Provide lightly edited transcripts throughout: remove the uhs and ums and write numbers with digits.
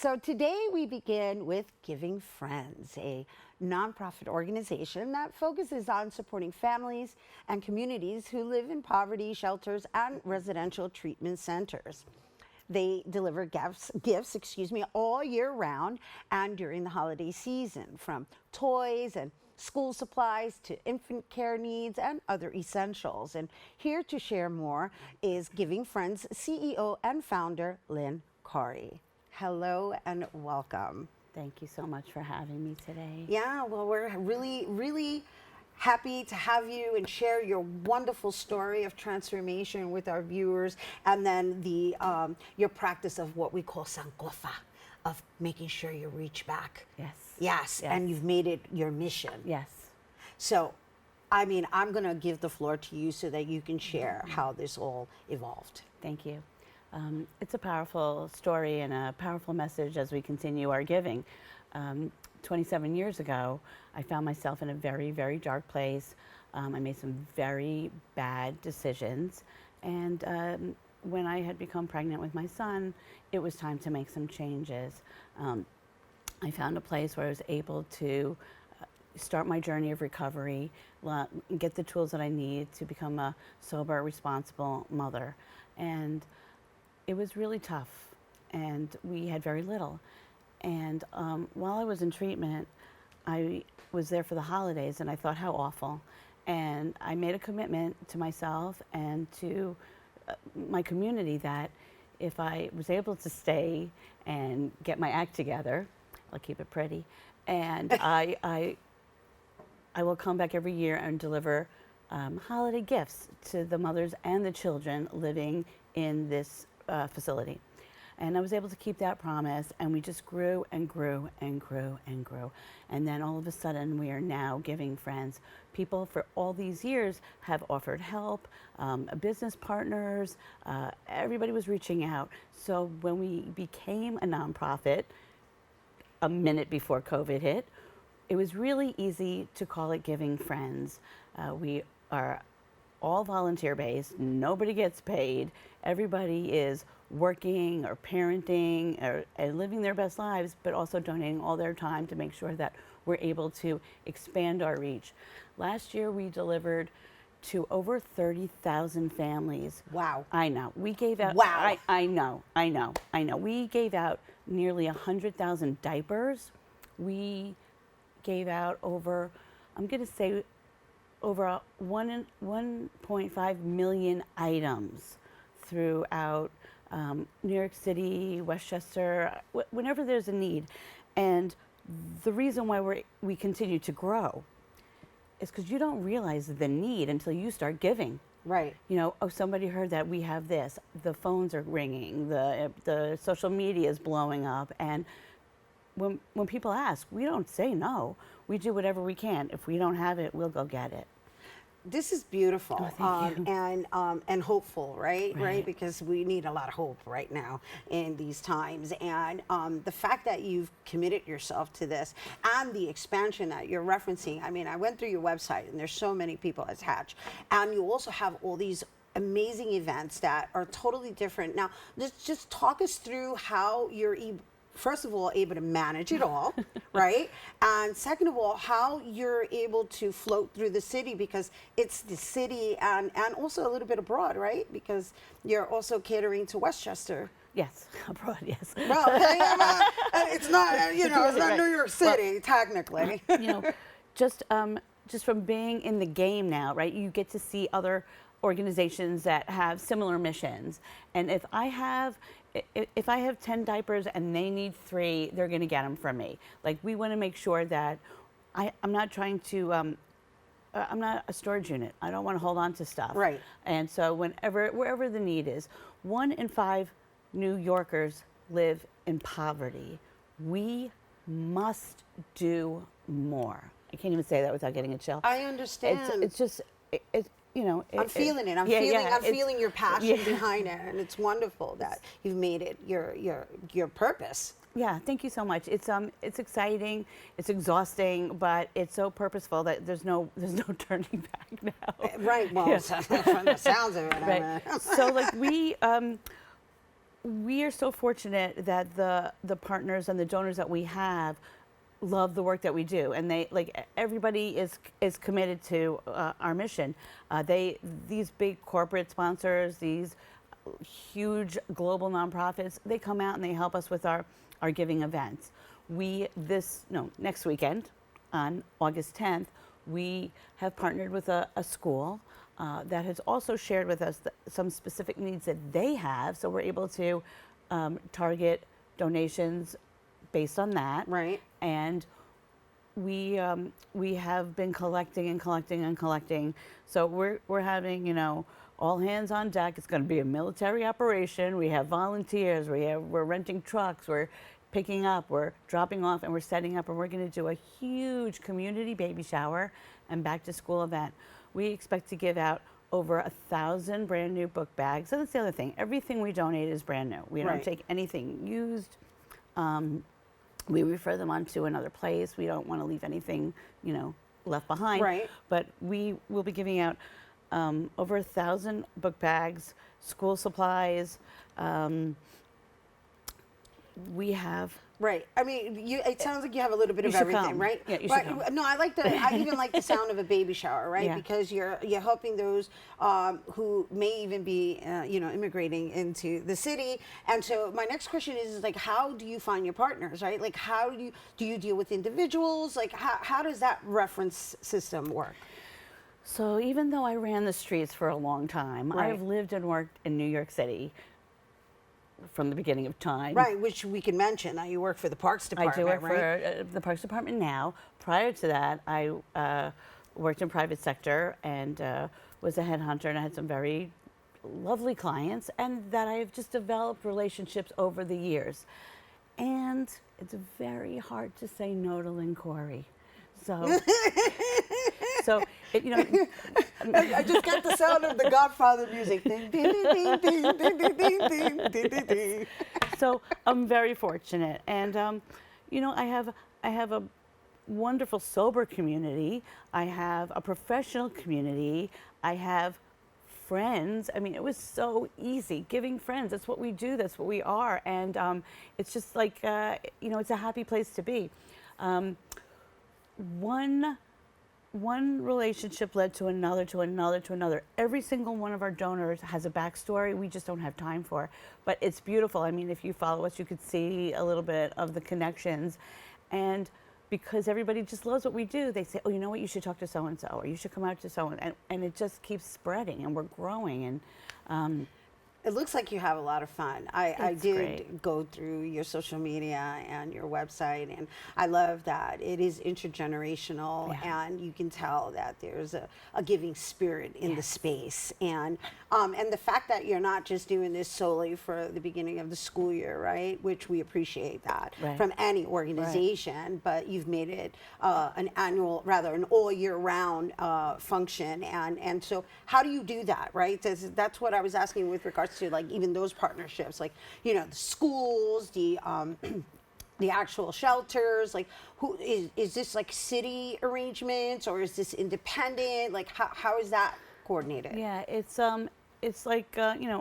So today we begin with Giving Friends, a nonprofit organization that focuses on supporting families and communities who live in poverty shelters and residential treatment centers. They deliver gifts, all year round and during the holiday season, from toys and school supplies to infant care needs and other essentials. And here to share more is Giving Friends CEO and founder, Lynne Corry. Hello and welcome. Thank you so much for having me today. Yeah, well, we're really happy to have you and share your wonderful story of transformation with our viewers, and then the your practice of what we call sankofa, of making sure you reach back. Yes, and you've made it your mission. Yes. So, I mean, I'm going to give the floor to you so that you can share how this all evolved. Thank you. It's a powerful story and a powerful message as we continue our giving. 27 years ago, I found myself in a very dark place. I made some very bad decisions. And when I had become pregnant with my son, it was time to make some changes. I found a place where I was able to start my journey of recovery, get the tools that I need to become a sober, responsible mother. And it was really tough, and we had very little. And while I was in treatment, I was there for the holidays, and I thought, how awful. And I made a commitment to myself and to my community that if I was able to stay and get my act together, I'll keep it pretty, and I will come back every year and deliver holiday gifts to the mothers and the children living in this facility. And I was able to keep that promise, and we just grew and grew and grew and grew. And then all of a sudden, we are now Giving Friends. People for all these years have offered help, business partners, everybody was reaching out. So when we became a nonprofit, a minute before COVID hit, it was really easy to call it Giving Friends. We are all volunteer based, nobody gets paid, everybody is working or parenting or living their best lives, but also donating all their time to make sure that we're able to expand our reach. Last year we delivered to over 30,000 families. Wow. I know. We gave out, wow. I know. We gave out nearly 100,000 diapers. We gave out over, I'm gonna say, over 1.5 million items throughout New York City, Westchester, whenever there's a need. And the reason why we continue to grow is because you don't realize the need until you start giving. Right. You know, oh, somebody heard that we have this. The phones are ringing. The social media is blowing up. And when people ask, we don't say no. We do whatever we can. If we don't have it, we'll go get it. This is beautiful. Oh, thank you. And hopeful, right? Because we need a lot of hope right now in these times. And the fact that you've committed yourself to this and the expansion that you're referencing, I mean, I went through your website and there's so many people attached. And you also have all these amazing events that are totally different. Now, just talk us through how you're first of all, able to manage it all, right? And second of all, how you're able to float through the city, because it's the city and also a little bit abroad, right? Because you're also catering to Westchester. Yes, abroad, yes. Well, it's not, it's not New York City, technically. Just from being in the game now, right? You get to see other organizations that have similar missions. And if I have 10 diapers and they need 3, they're going to get them from me. Like, we want to make sure that I'm not trying to, I'm not a storage unit. I don't want to hold on to stuff. Right. And so wherever the need is, 1 in 5 New Yorkers live in poverty. We must do more. I can't even say that without getting a chill. I understand. It's just, I'm feeling it. I'm feeling your passion behind it, and it's wonderful that you've made it your purpose. Yeah, thank you so much. It's exciting, it's exhausting, but it's so purposeful that there's no turning back now. Right. Well, from the sounds of it. Right. So like we are so fortunate that the partners and the donors that we have love the work that we do, and they everybody is committed to our mission. These big corporate sponsors, these huge global nonprofits, they come out and they help us with our giving events. Next weekend on August 10th, we have partnered with a school that has also shared with us some specific needs that they have, so we're able to target donations based on that. Right. And we have been collecting and collecting and collecting. So we're having, all hands on deck. It's going to be a military operation. We have volunteers. We're renting trucks. We're picking up. We're dropping off, and we're setting up. And we're going to do a huge community baby shower and back to school event. We expect to give out over 1,000 brand new book bags. And that's the other thing. Everything we donate is brand new. We don't take anything used. We refer them on to another place. We don't want to leave anything, left behind. Right. But we will be giving out over 1,000 book bags, school supplies. We have. Right. I mean, it sounds like you have a little bit of everything, come. right? Yeah, you should Right. come. No, I even like the sound of a baby shower, right? Yeah. Because you're helping those who may even be, immigrating into the city. And so my next question is like, how do you find your partners, right? Like, how do you deal with individuals? Like, how does that reference system work? So even though I ran the streets for a long time, Right. I've lived and worked in New York City from the beginning of time. Right, which we can mention that you work for the Parks Department, I do work right? for the Parks Department now. Prior to that, I worked in private sector and was a headhunter, and I had some very lovely clients, and that I have just developed relationships over the years. And it's very hard to say no to Lynne Corry. So, I just got the sound of the Godfather music. Ding, ding, ding, ding, ding, ding, ding, ding, ding, ding, ding. So I'm very fortunate, and I have a wonderful sober community. I have a professional community. I have friends. I mean, it was so easy giving friends. That's what we do. That's what we are, and it's just like it's a happy place to be. One relationship led to another, to another, to another. Every single one of our donors has a backstory we just don't have time for. But it's beautiful. I mean, if you follow us, you could see a little bit of the connections. And because everybody just loves what we do, they say, oh, you know what, you should talk to so-and-so, or you should come out to so-and-so. And it just keeps spreading, and we're growing. And It looks like you have a lot of fun. I It's did great. go through your social media and your website, and I love that it is intergenerational, Yeah. and you can tell that there's a giving spirit in the Yes. space. And the fact that you're not just doing this solely for the beginning of the school year, right? Which we appreciate that Right. from any organization, but you've made it an all year round function. And so how do you do that, right? That's what I was asking with regards to like even those partnerships, like, the schools, the actual shelters, like who is this like city arrangements, or is this independent? Like how is that coordinated? yeah, it's like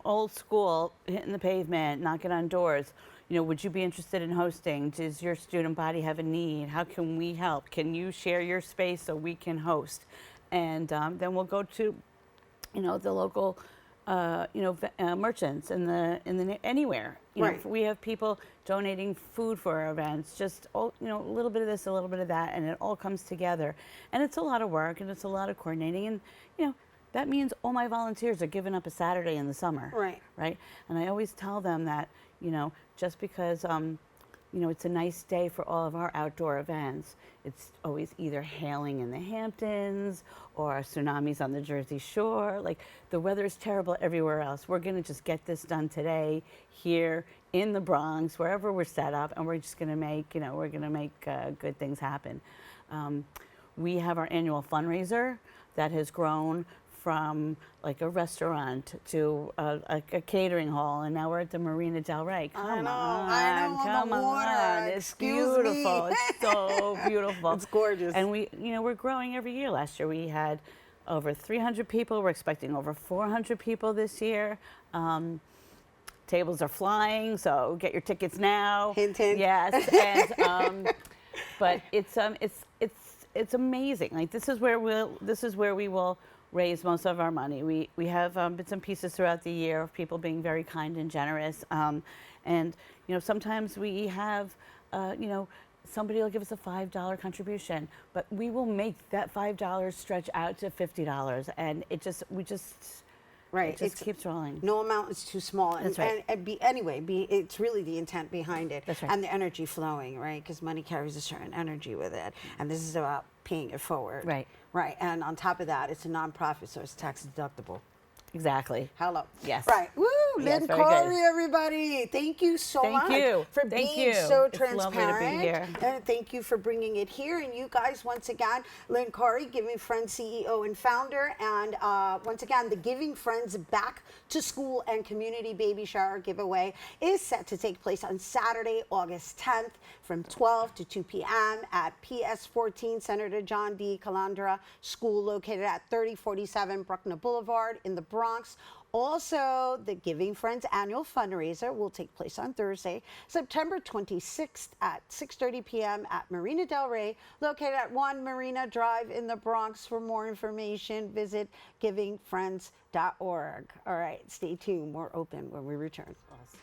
old school, hitting the pavement, knocking on doors. Would you be interested in hosting? Does your student body have a need? How can we help? Can you share your space so we can host? And then we'll go to, the local, merchants anywhere. Right. If we have people donating food for our events, just a little bit of this, a little bit of that, and it all comes together. And it's a lot of work, and it's a lot of coordinating, and that means all my volunteers are giving up a Saturday in the summer. Right. Right. And I always tell them that just because it's a nice day for all of our outdoor events, it's always either hailing in the Hamptons or tsunamis on the Jersey Shore. Like, the weather is terrible everywhere else. We're going to just get this done today here in the Bronx, wherever we're set up, and we're just going to make, good things happen. We have our annual fundraiser that has grown from like a restaurant to a catering hall, and now we're at the Marina Del Rey. I know, Come on the water. on. It's Excuse me. beautiful. It's so beautiful. It's gorgeous. And we're growing every year. Last year we had over 300 people. We're expecting over 400 people this year. tables are flying, so get your tickets now. Hint, hint. Yes, and but it's amazing. Like this is where we will raise most of our money. We have bits and pieces throughout the year of people being very kind and generous, and sometimes we have somebody will give us a $5 contribution, but we will make that $5 stretch out to $50, and it just Right. It just keeps rolling. No amount is too small. And, That's right. It's really the intent behind it. That's right. And the energy flowing, right? Because money carries a certain energy with it. And this is about paying it forward. Right. Right. And on top of that, it's a nonprofit, so it's tax deductible. Exactly. Hello. Yes. Right. Woo! Yes, Lynne, very good. Corry, everybody. Thank you so Thank much you. for Thank being you. so It's transparent. lovely to be here. And thank you for bringing it here. And you guys, once again, Lynne Corry, Giving Friends CEO and founder. And once again, the Giving Friends Back to School and Community Baby Shower giveaway is set to take place on Saturday, August 10th from 12 to 2 p.m. at PS 14 Senator John D. Calandra School, located at 3047 Bruckner Boulevard in the Bronx. Also, the Giving Friends annual fundraiser will take place on Thursday, September 26th at 6:30 p.m. at Marina Del Rey, located at 1 Marina Drive in the Bronx. For more information, visit givingfriends.org. All right, stay tuned. More open when we return. Awesome.